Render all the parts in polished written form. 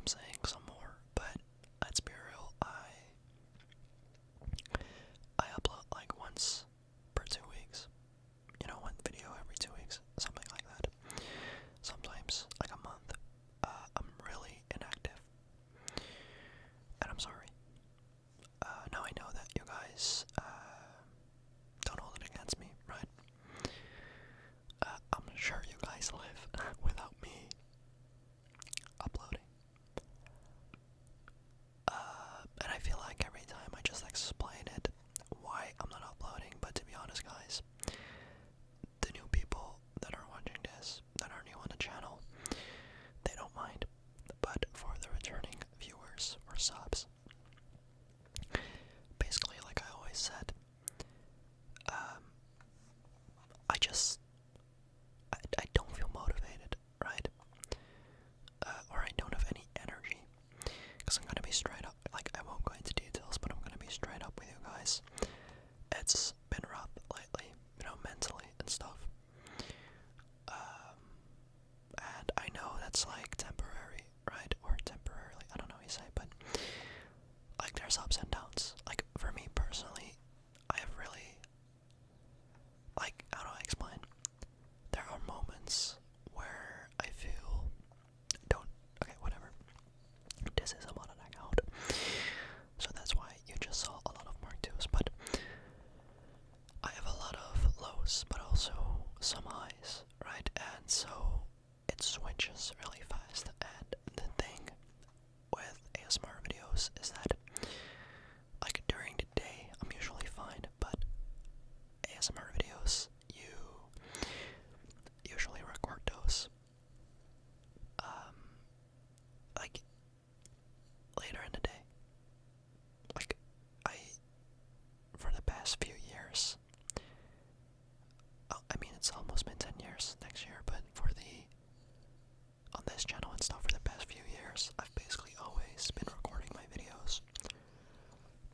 I'm saying some more, but let's be real, I upload like once per 2 weeks. You know, one video every 2 weeks, something like that. Sometimes like a month. I'm really inactive, and I'm sorry. Now I know that you guys don't hold it against me, right? I'm sure you guys live without me uploading. And I feel like every time I just explain it, why I'm not uploading, but to be honest, guys, the new people that are watching this, that are new on the channel, they don't mind. But for the returning viewers or subs, basically, like I always said, I don't feel motivated, right? Or I don't have any energy. Because I'm gonna be straight up, like I won't go into details, but I'm gonna be straight up with you guys. It's been rough lately, you know, mentally and stuff. And I know that's like temporary, right? Or temporarily, I don't know how you say, but like there's ups and downs. Like for me personally, I have really, like, how do I explain? There are moments where I feel, okay, whatever. This is a modern account, so that's why you just saw a lot of Mark IIs, but I have a lot of lows, but also some highs, right? And so it switches really fast, and the thing with ASMR videos is that, like, during the day, I'm usually fine, but ASMR videos, you usually record those, like, later in the day. Like, for the past few years, I mean, it's almost been 10 years next year, but on this channel and stuff, for the past few years, I've basically always been recording my videos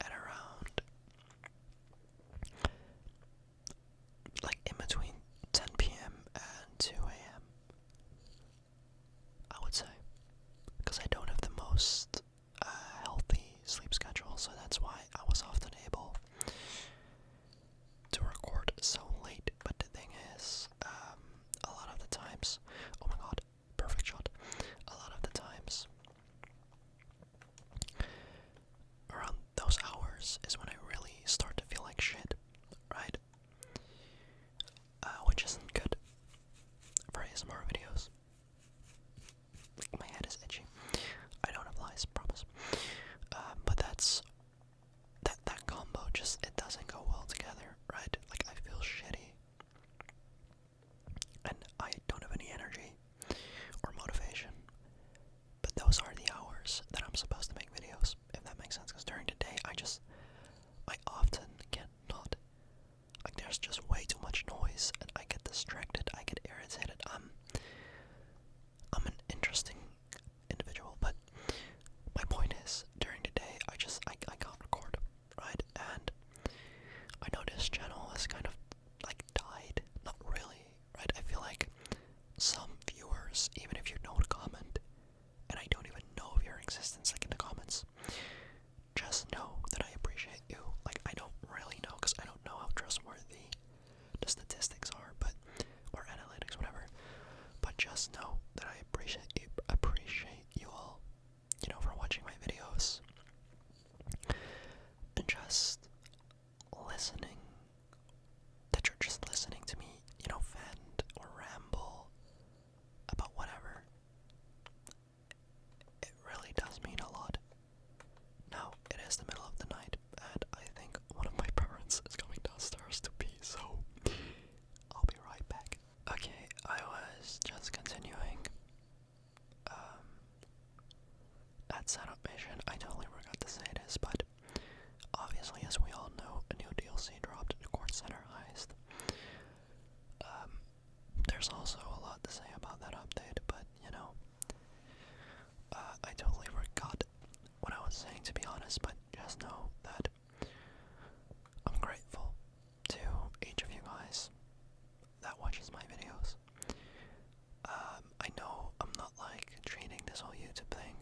at around, like, in between 10 p.m. and 2 a.m., I would say, because I don't have the most healthy sleep schedule, so that's why I was often able to record so late. But the thing is, a lot of the times, oh my god, perfect shot, a lot of the times, around those hours is when I really start to feel like shit, right? Which isn't good for ASMR videos. My head is itchy. I don't have lice, promise. But that combo just, it doesn't go well together, right? Like, I feel shitty, and I don't have any energy or motivation. But those are the hours that I'm supposed to make videos, if that makes sense. Because during the day, I often cannot. Like, there's just way too much noise, and I get distracted. I get irritated. I'm an interesting individual, but my point is, during the day, I can't record, right? And I know this channel has kind of, like, died. Not really, right? I feel like some viewers, even if you don't comment, and I don't even know of your existence, like, in the comments, just know that I appreciate you. Like, I don't really know, because I don't know how trustworthy the statistics are, but, or analytics, whatever, but just know that I appreciate you all, you know, for watching my videos, and just listening, that you're just listening to me, you know, vent or ramble about whatever. It really does mean a lot. Now, it is the middle of the night, and I think one of my parents is coming downstairs to pee, so I'll be right back. Okay, I was just continuing that setup mission. I totally forgot to say this, but obviously, as we all know, a new DLC dropped, the Court Center Heist. There's also a lot to say about that update, but, you know, I totally forgot what I was saying, to be honest, but just know that I'm grateful to each of you guys that watches my videos. I know I'm not, like, treating this whole YouTube thing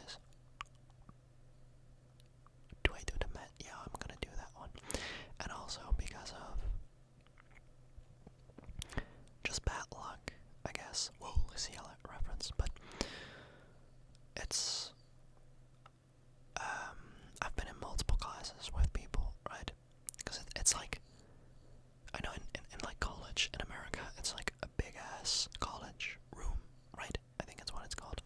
this. Do I do the med? Yeah, I'm gonna do that one. And also because of just bad luck, I guess. Whoa, let's see a reference, but it's I've been in multiple classes with people, right? Because it's like, I know in like college in America, it's like a big ass college room, right? I think that's what it's called.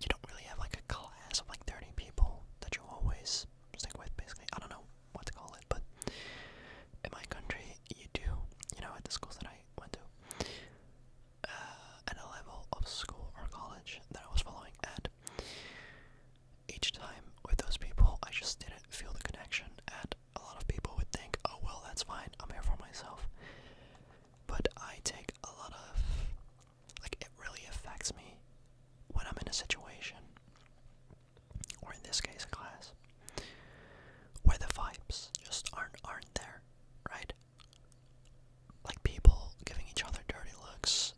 You don't really have like a class of like 30 people that you always stick with, basically. I don't know what to call it, but in my country, you do, you know, at the schools that I went to, at a level of school or college that I was following at, each time with those people, I just didn't feel the connection, and a lot of people would think, oh well, that's fine, I'm here for myself. But I take a lot of, like, it really affects me when I'm in a situation, or in this case a class, where the vibes just aren't there, right? Like people giving each other dirty looks,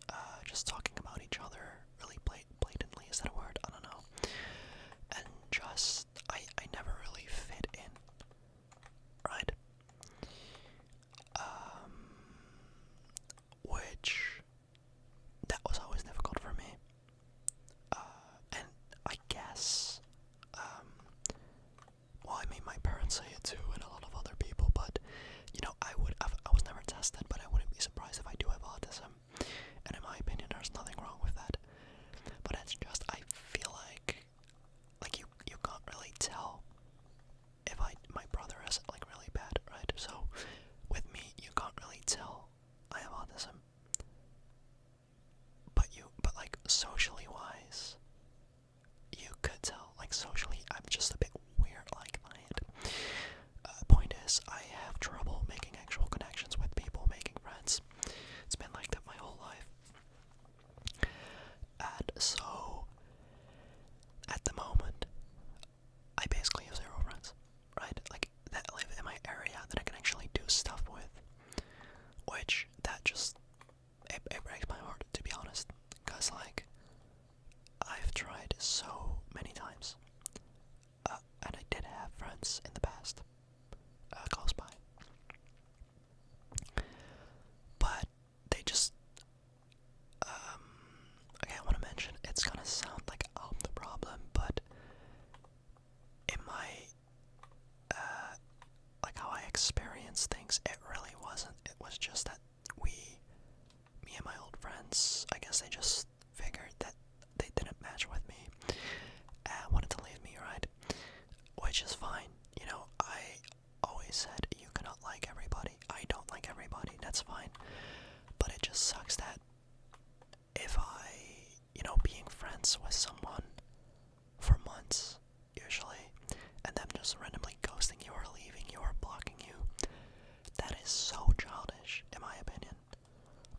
just talking about each other really blatantly, is that a word? I don't know. And just, I never really fit in, right? Which, that was always difficult for me. And I guess, well, I mean, my parents say it too, and a lot of other people, but, you know, I was never tested, but I wouldn't be surprised if I do have autism, and in my opinion, there's nothing wrong with that. But it's just, I feel like you can't really tell if my brother has it like really bad, right? So with me, you can't really tell I have autism. But like socially wise, you could tell. Like socially, I'm just a bit weird like that. Point is, I have trouble making actual connections with people, making friends. It's been like that my whole life. And so, at the moment, I basically have 0 friends, right? Like, that live in my area that I can actually do stuff with. Which, that just, it breaks my heart, to be honest. Because, like, I've tried so many times. And I did have friends in the past, close by. But, they just, okay, I want to mention, it's gonna sound like I'm the problem, but in my, like how I experience things, it really wasn't. It was just that me and my old friends, I guess they just figured that they didn't match with me and wanted to leave me, right? Which is fine. You know, I always said you cannot like everybody. I don't like everybody, that's fine. But it just sucks that if you know, being friends with someone for months, usually, and them just randomly ghosting you or leaving you or blocking you, that is so childish, in my opinion.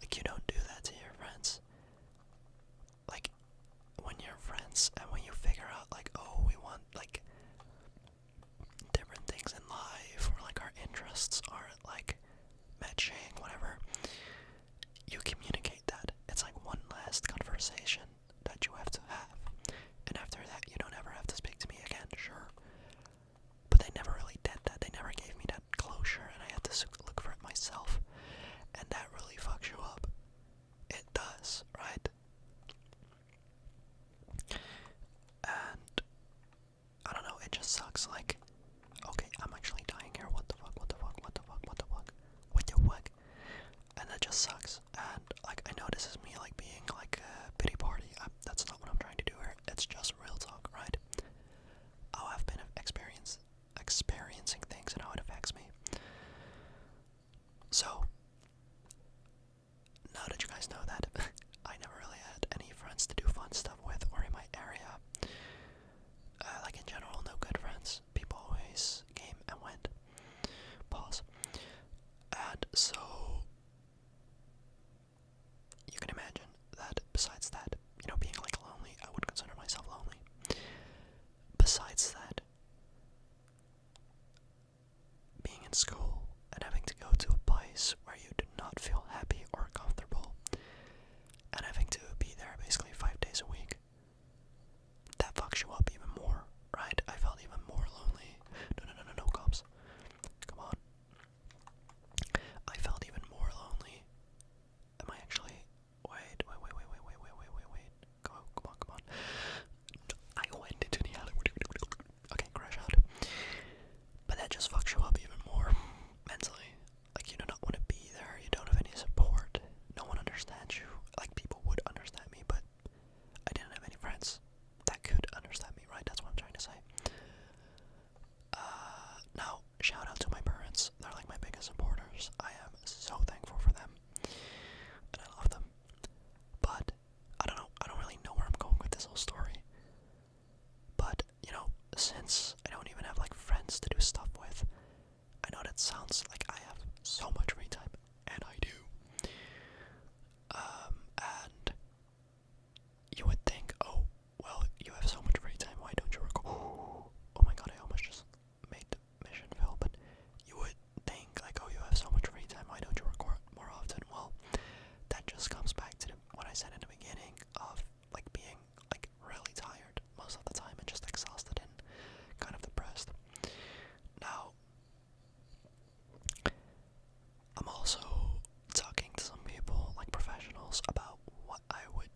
Like, you don't do that to your friends. Like, when you're friends and when you figure out, like, oh, we want, like, different things in life, or, like, our interests aren't, like, matching, whatever, you communicate that. It's like one last conversation that you have to have. And after that, you don't ever have to speak to me again, sure. But they never really did that. They never gave me that closure, and I had to look for it myself. And that really fucks you up. It does, right? And I don't know, it just sucks. Like, okay, I'm actually dying here. What the fuck? What the fuck? What the fuck? What the fuck? What the fuck? And that just sucks. And like, I know this is me like being like a pity party. That's not what I'm trying to do here. It's just real talk, right? How I've been experiencing things and how it affects me. So, now that you guys know that, I never really had any friends to do fun stuff with or in my area. Like in general, no good friends. People always came and went. Pause. And so, you can imagine that besides that, you know, being like lonely, I would consider myself lonely. Besides that, being in school and having to go to a place where you do not feel happy or comfortable, and having to be there basically 5 days a week, that fucks you up even more. since I don't even have like friends to do stuff with, I know that sounds like I have so much free time, and I do. And you would think, oh, well, you have so much free time, why don't you record? Oh my god, I almost just made the mission fail, but you would think, like, oh, you have so much free time, why don't you record more often? Well, that just comes back to what I said in the beginning of, like, being, like, really tired most of the time and just exhausted and kind of depressed. Now, I'm also talking to some people, like professionals, about what I would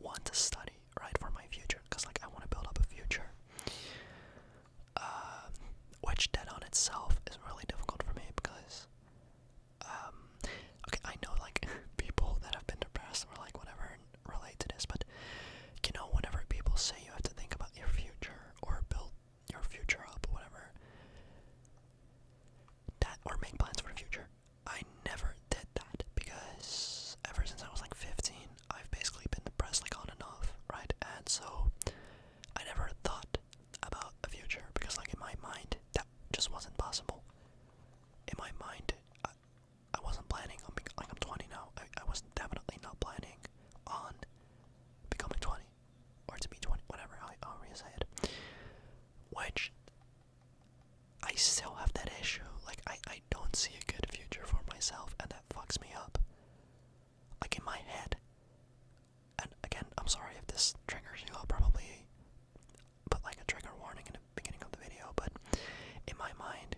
want to study, right, for my future, because, like, I want to build up a future, which that on itself is really difficult for me, because, okay, I know, like, people that have been depressed or, like, whatever, relate to this, but, you know, whenever people say you have to think about your future, or build your future up, whatever, that, or make plans for the future, I never did that, because ever since I was like 15, I've basically been depressed like on and off, right? And so I never thought about a future, because like in my mind, that just wasn't possible. In my mind, I wasn't planning on being, like, I'm 20 now, I was definitely not planning on becoming 20, or to be 20, whatever, however you say it, which I still have that issue. Like, I don't see a good future for myself, and that fucks me up. Like, in my head. And again, I'm sorry if this triggers you, I'll probably put like a trigger warning in the beginning of the video, but in my mind,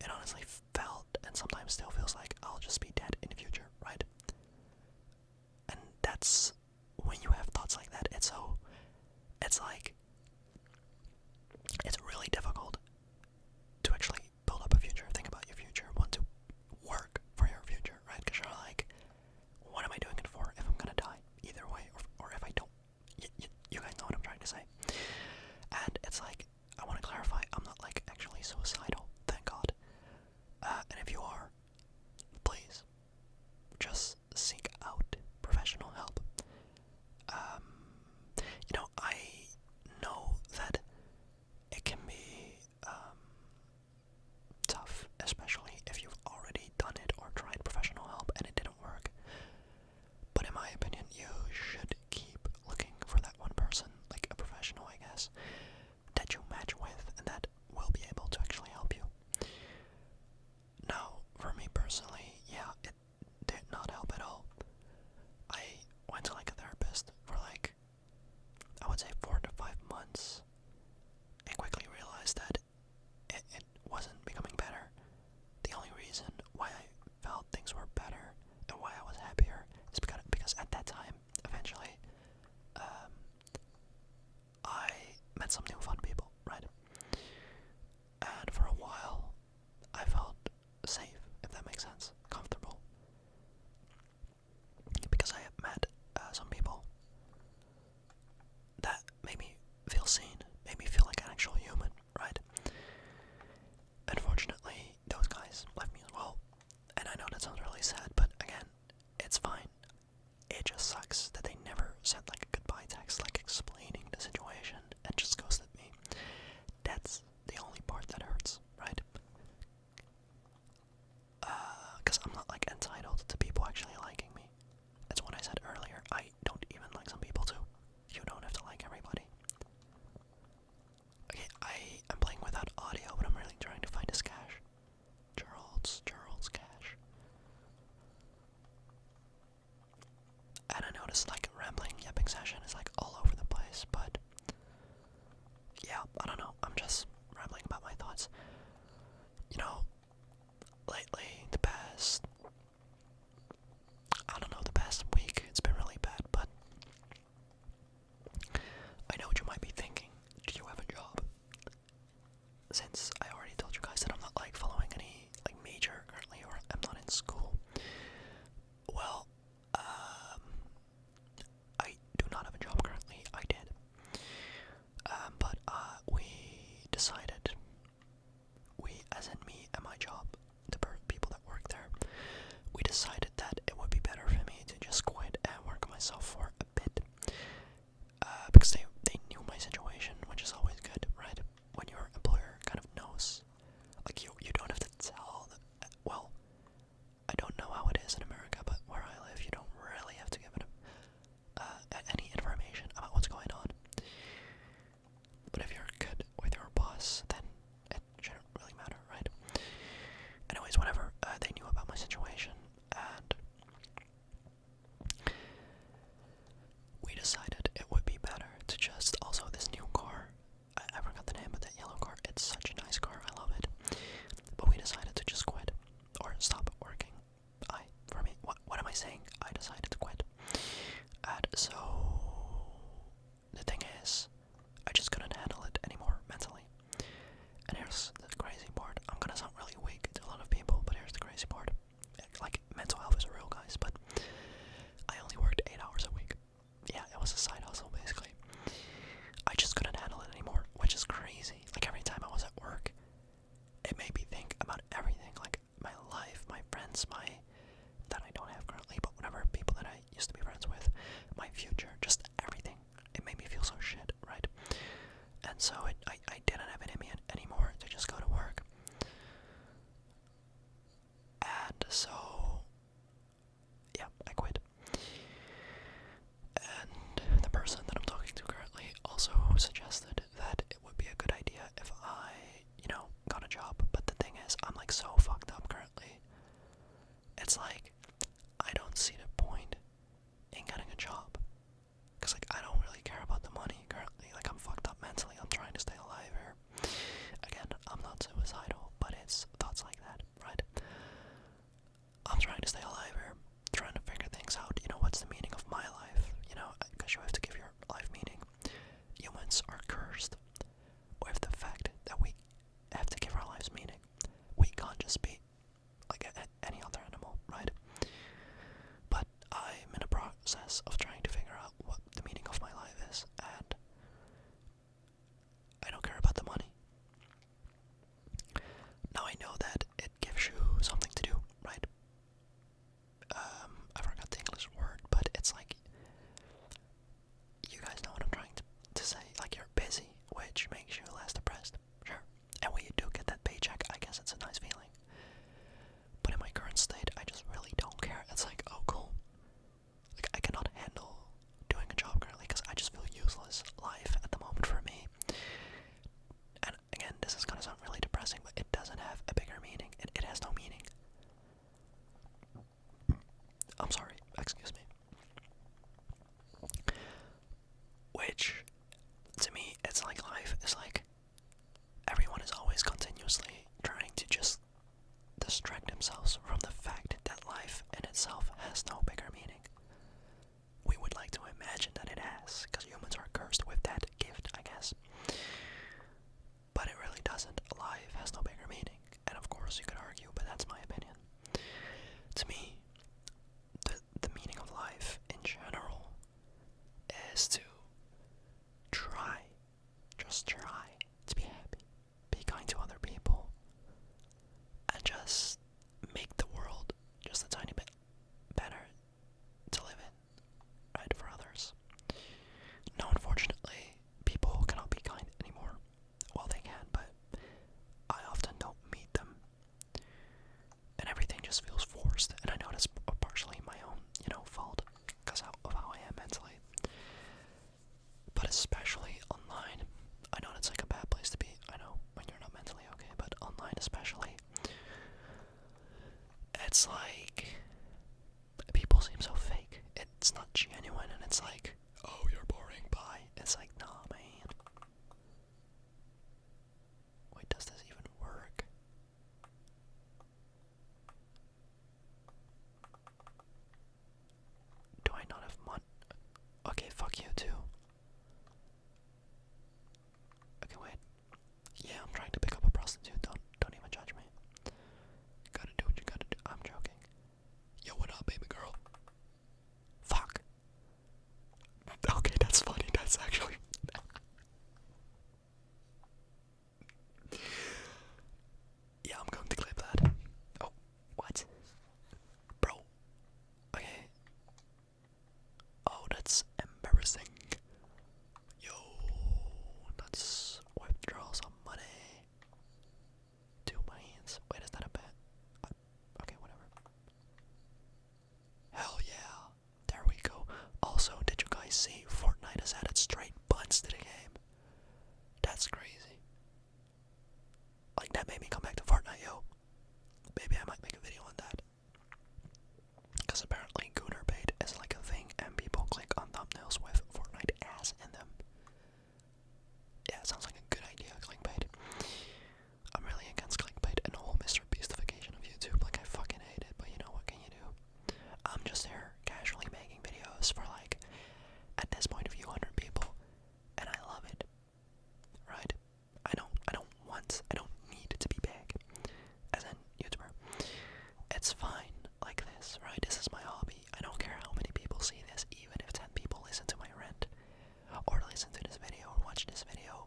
it honestly felt, and sometimes still feels like, I'll just be dead in the future, right? And that's, when you have thoughts like that, it's like, it's really difficult to actually build up a future, think about your future, want to work for your future, right? Because you're like, what am I doing it for if I'm gonna die? Either way, or if I don't. You guys know what I'm trying to say. And it's like, I want to clarify, I'm not like actually suicidal, thank God. And if you are, please, just seek out professional help. You know, I know that it can be tough, especially if you've already done it or tried professional help and it didn't work. But in my opinion, you should keep looking for that one person, like a professional, I guess, that you match with and that will be able to actually help you. Now, for me personally, yeah, it did not help at all. I went to like a therapist for like, I would say 4 to 5 months, and quickly realized that it wasn't becoming better. The only reason why I felt things were better and why I was happier is because at that time, eventually, I met some new fun people, right? And for a while, I felt safe, if that makes sense, comfortable, because I had met some people that made me feel seen, made me feel like an actual human, right? Unfortunately, those guys left me as well, and I know that sounds really sad, but again, it's fine. It just sucks that they never sent like a goodbye text, like explaining the situation, and just ghosted me. That's the only part that hurts, right? Because I'm not like entitled to people actually liking me. That's what I said earlier. I don't even like some people too. You don't have to like everybody. Okay, I'm playing without audio, but I'm really trying to find this cache. Gerald's cache. And I noticed like rambling yapping session is like all over the place, but yeah, I don't know. I'm just rambling about my thoughts. You know, lately, the past week, it's been really bad, but I know what you might be thinking. Do you have a job? Since I already told you guys that I'm not like following any like major currently, or I'm not in school. Well, I do not have a job currently. I did. But we decided, as in me and And so I didn't have it in me anymore to just go to work. And so, yeah, I quit. And the person that I'm talking to currently also suggested that it would be a good idea if I, got a job. But the thing is, I'm like so fucked up currently. It's like, I don't see the point in getting a job. Because, like, I don't really care about the money currently. Like, I'm fucked up mentally. I'm trying to stay alive here. Again, I'm not suicidal, but it's thoughts like that, right? I'm trying to stay alive here. Trying to figure things out. What's the meaning of my life? Because you have to give your life meaning. Humans are cursed with the fact that we have to give our lives meaning. We can't just be like any other animal, right? But I'm in a process of trying to figure out what the meaning of my life is, and I don't care about the money. Now I know that it gives you something to do, right? I forgot the English word, but it's like, you guys know what I'm trying to say. Like, you're busy, which makes you less depressed, sure. And when you do get that paycheck, I guess it's a nice feeling. But in my current state, I just really don't care. It's like, oh cool. Like, I cannot handle doing a job currently because I just feel useless. Life at the moment for me. And again, this is gonna sound really depressing, but it doesn't have a bigger meaning. It has no meaning. I'm sorry, excuse me. Which, to me, it's like life is like, everyone is always continuously trying to just distract themselves from the fact that life in itself has no bigger meaning. We would like to imagine that it has, because humans are cursed with that gift, I guess. But it really doesn't. Life has no bigger meaning. And of course you could argue, but that's my opinion. To me, the meaning of life in general is to just try to be happy, be kind to other people, and just make the world just a tiny bit better to live in, right, for others. Now, unfortunately, people cannot be kind anymore. Well, they can, but I often don't meet them, and everything just feels forced, and I know that's partially my own, fault, because of how I am mentally. But especially online, I know that's like a bad place to be, I know, when you're not mentally okay, but online especially, it's like, people seem so fake. It's not genuine, and it's like, oh, you're boring, bye. It's like, nah, man. Wait, does this even work? Do I not have money? Okay, fuck you too. Okay, wait. Yeah, I'm trying to pick up a prostitute. Don't even judge me. You gotta do what you gotta do. I'm joking. Yo, what up, baby girl? Fuck. Okay, that's funny. That's actually... Yeah, I'm going to clip that. Oh, what? Bro. Okay. Oh, that's embarrassing. Yo, let's withdraw some money to my hands. Wait, is that a bet? Okay, whatever. Hell yeah. There we go. Also, did you guys see Fortnite has added straight buns to the game? That's crazy. Like, that made me come back to Fortnite, yo. Maybe I might make a video on that. Because apparently Gooner bait is like a thing, and people click on thumbnails with Fortnite ass in them. Yeah, it sounds like a good idea, clickbait. I'm really against clickbait and the whole Mr. Beastification of YouTube. Like, I fucking hate it, but you know, what can you do? I'm just here casually making videos for, like, at this point, a few hundred people, and I love it. Right? I don't need to be big as an YouTuber. It's fine like this, right? This is my hobby. I don't care how many people see this, even if 10 people listen to my rant, or listen to this video, or watch this video.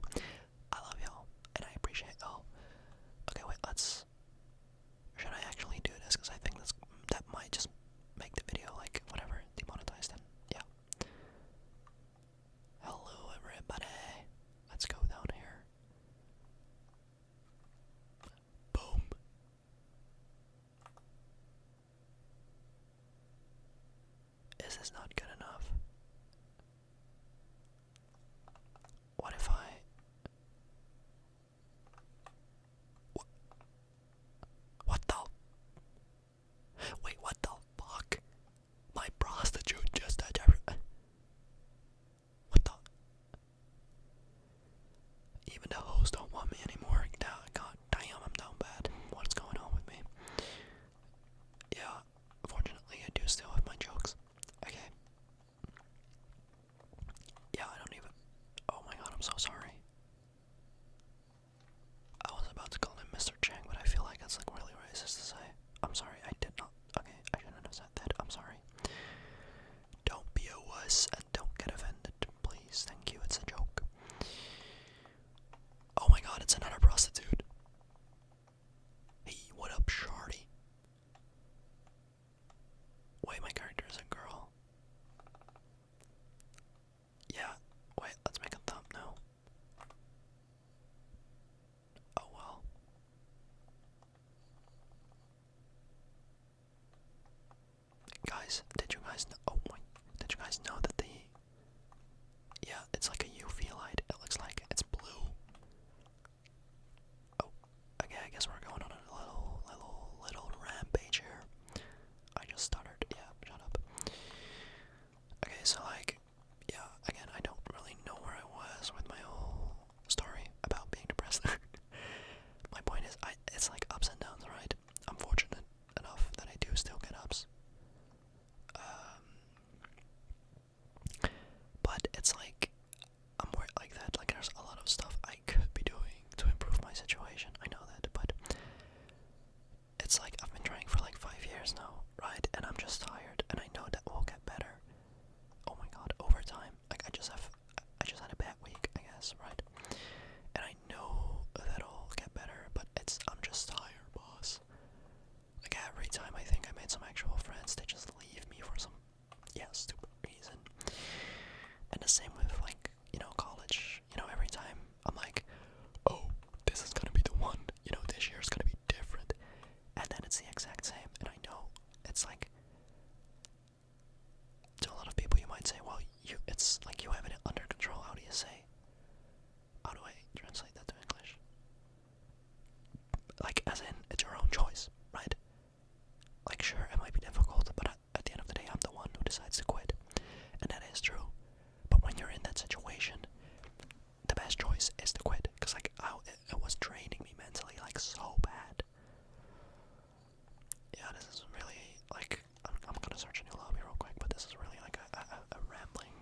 is not good enough. What if I... What the... Wait, what the fuck? My prostitute just died. What the... Even the hoes don't want me anymore. God damn, I'm down bad. What's going on with me? Yeah, fortunately I do still have my jokes. Okay. Yeah, I don't even... Oh my god, I'm so sorry. I was about to call him Mr. Chang, but I feel like that's like really racist to say. I'm sorry, I did not. Okay, I shouldn't have said that. I'm sorry. Don't be a wuss and don't get offended, please. Thank you, it's a joke. Oh my god, it's another prostitute. Hey, what up, shorty? Wait, my character is a girl. Yeah, wait, let's make a thumbnail. Oh well. Guys, did you guys know? Oh my! Did you guys know that the? Yeah, it's like a UV light. It looks like it's blue. Oh, okay. I guess we're going on a little rampage here. I just stuttered. Yeah, shut up. Okay, so like, yeah. Again, I don't really know where I was with my whole story about being depressed. My point is, it's like ups and downs, right? I'm fortunate enough that I do still get ups. But it's like, I'm worried like that, like there's a lot of stuff I could be doing to improve my situation, I know that, but it's like I've been trying for like 5 years now, right, and I'm just tired, and I know that will get better, oh my god, over time, like I just had a bad week, I guess, right, and I know that'll get better, but I'm just tired, boss, like every time I think I made some actual friends, they just leave me for some, stupid reason. And the same with, like, college. Every time I'm like, oh, this is gonna be the one. This year's gonna be different. And then it's the exact same. And I know it's like, to a lot of people you might say, well, it's like you have it under control. How do you say? How do I translate that to English? Like, as in, it's your own choice, right? Like, sure, it might be difficult, but at the end of the day, I'm the one who decides to quit. And that is true. But when you're in that situation, the best choice is to quit. Because, like, it was draining me mentally, like, so bad. Yeah, this is really, like, I'm gonna search a new lobby real quick, but this is really, like, a rambling.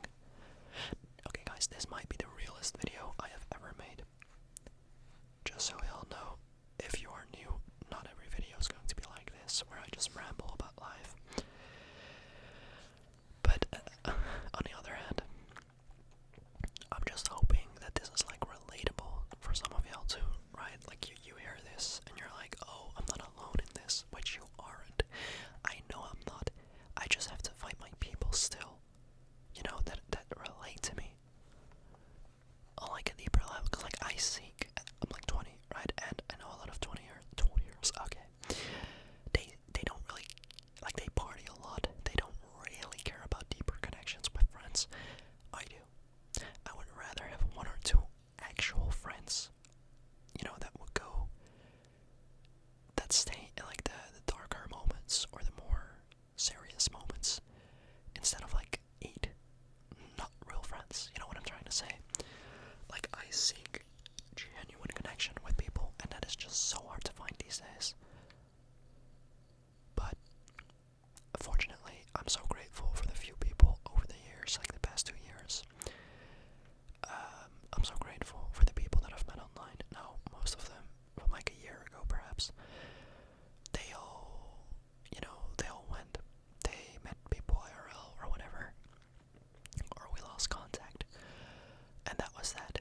Okay, guys, this might be the realest video I have ever made. Just so we all know, if you are new, not every video is going to be like this, where I just ramble about life. But, on the other hand, I'm just hoping that this is like relatable for some of y'all too, right? Like you hear this and you're like, oh, I'm not alone in this, which you aren't. I know I'm not. I just have to find my people still, that relate to me on like a deeper level. Cause like I'm like 20, right? And I know a lot of 20-years, okay. They don't really, like they party a lot. They don't really care about deeper connections with friends. I do. I would rather have 1 or 2 actual friends, that stay in like the darker moments or the more serious moments, instead of like 8 not real friends. You know what I'm trying to say? Like, I seek genuine connection with people, and that is just so hard to find these days. But fortunately, I'm so grateful for the few people over the years, like the past 2 years. I'm so grateful for the people that I've met online. Now, most of them from like a year ago, perhaps, they all went. They met people IRL or whatever, or we lost contact, and that was that.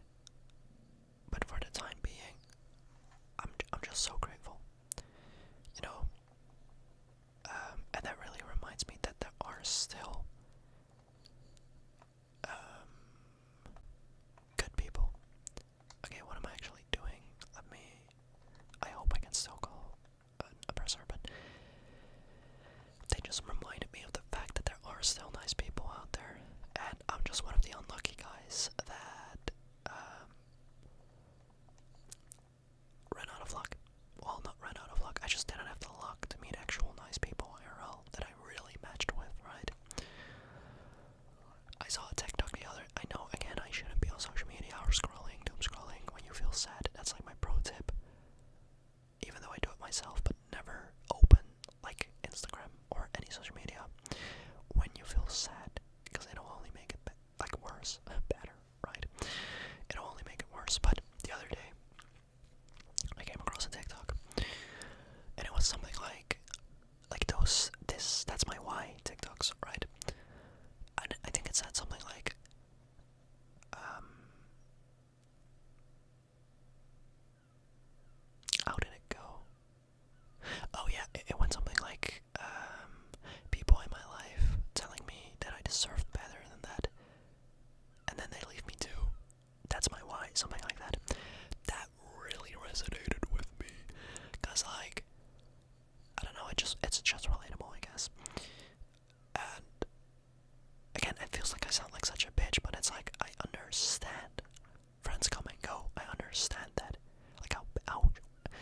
understand that. Like how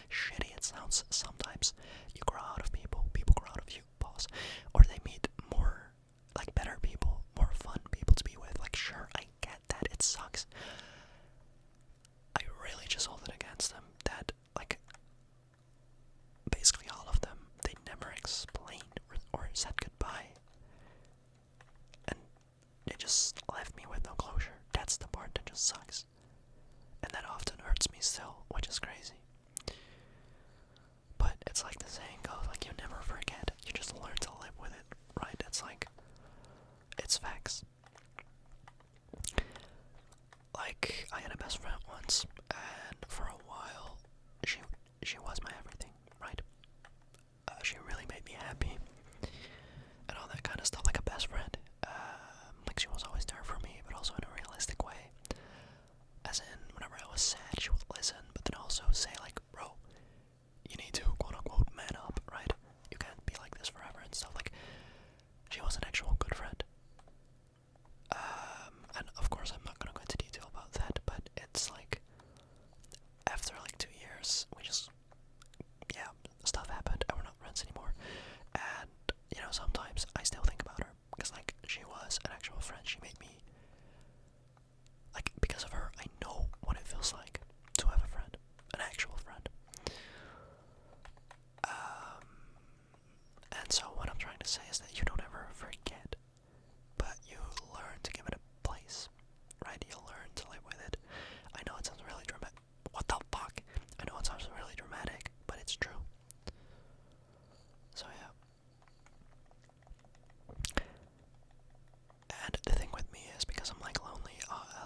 shitty it sounds sometimes. You grow out of people, people grow out of you, pause. Or they meet more, like, better people, more fun people to be with. Like, sure, I get that, it sucks. I really just hold it against them that, like, basically all of them, they never explained or said goodbye. And they just left me with no closure. That's the part that just sucks. And that often hurts me still, which is crazy. But it's like the saying goes, like, you never forget, you just learn to live with it, right? It's like, it's facts. Like, I had a best friend once, and for a while, she was my everything, right? She really made me happy, and all that kind of stuff, like a best friend. Like, she was always there for me, but also in a realistic way. As in, whenever I was sad, she would listen, but then also say, like, bro, you need to, quote-unquote, man up, right? You can't be like this forever and stuff. Like, she was an actual good friend. And of course, I'm not gonna go into detail about that, but it's like, after like 2 years, we just, yeah, stuff happened, and we're not friends anymore. And, you know, sometimes I still think about her, because, like, she was an actual friend. She made me, like, because of her, I know what it feels like to have a friend, an actual friend. And so what I'm trying to say is that you don't ever forget, but you learn to give it a place, right? You learn to live with it. I know it sounds really dramatic. What the fuck? I know it sounds really dramatic, but it's true. So yeah. And the thing with me is, because I'm like lonely,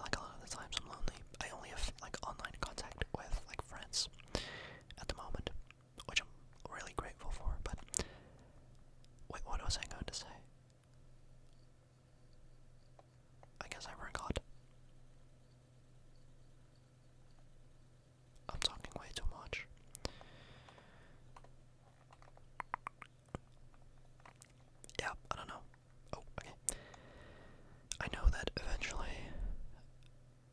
like a lot of the times I'm lonely, I only have like online contact with like friends at the moment, which I'm really grateful for. But wait, what was I going to say? I guess I forgot. I'm talking way too much. Yeah, I don't know. Oh, okay. I know that eventually,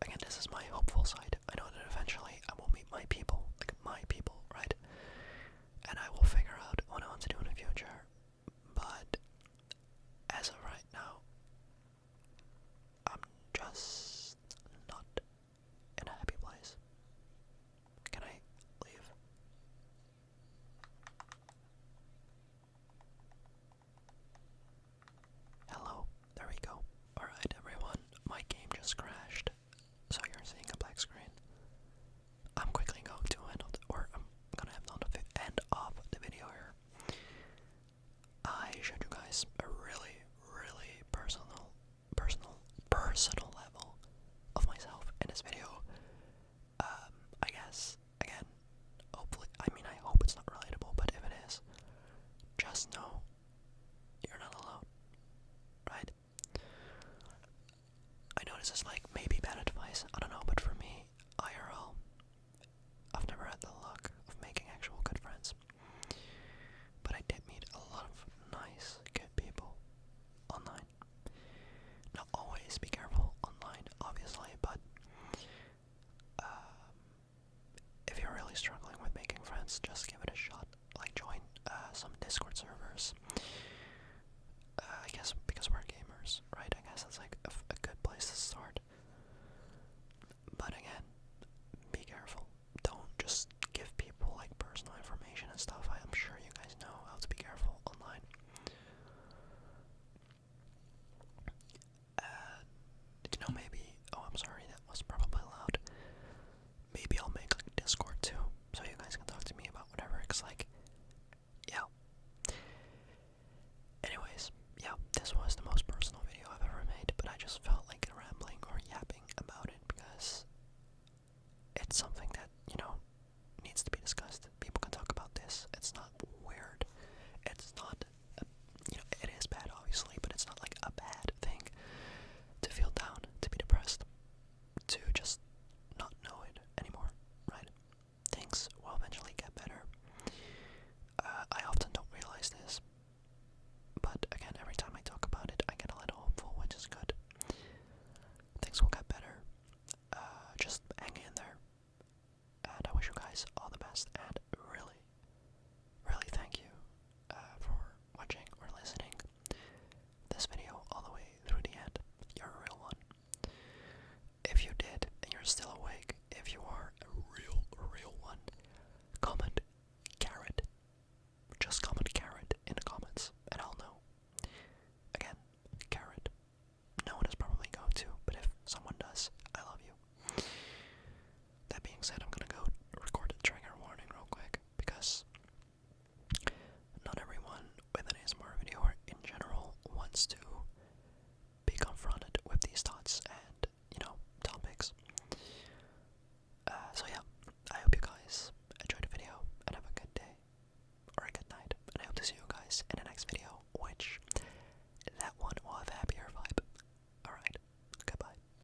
again, this is my hopeful side. I know that eventually I will meet my people, like my people, right? And I will figure out what I want to do in the future. But as of right now, I'm just not in a happy place. Can I leave? Hello, there we go. Alright everyone, my game just crashed, so you're seeing a black screen. I'm quickly going to end off the video here. I showed you guys a really, really personal level of myself in this video. I guess, again, hopefully, I hope it's not relatable, but if it is, just know you're not alone, right? I know this is like maybe bad advice, I don't know, but for me, IRL, I've never had the luck of making actual good friends. But I did meet a lot of nice, good people online. Not always be careful online, obviously, but if you're really struggling with making friends, just give it a shot. Like, join some Discord servers. I guess because we're gamers, right? I guess that's like a good place to start. But again, be careful. Don't just give people like personal information and stuff. I'm sure you guys know how to be careful online. You know, maybe, oh, I'm sorry, that was probably loud. Maybe I'll make like a Discord too, so you guys can talk to me about whatever. It's like, yeah. guys in an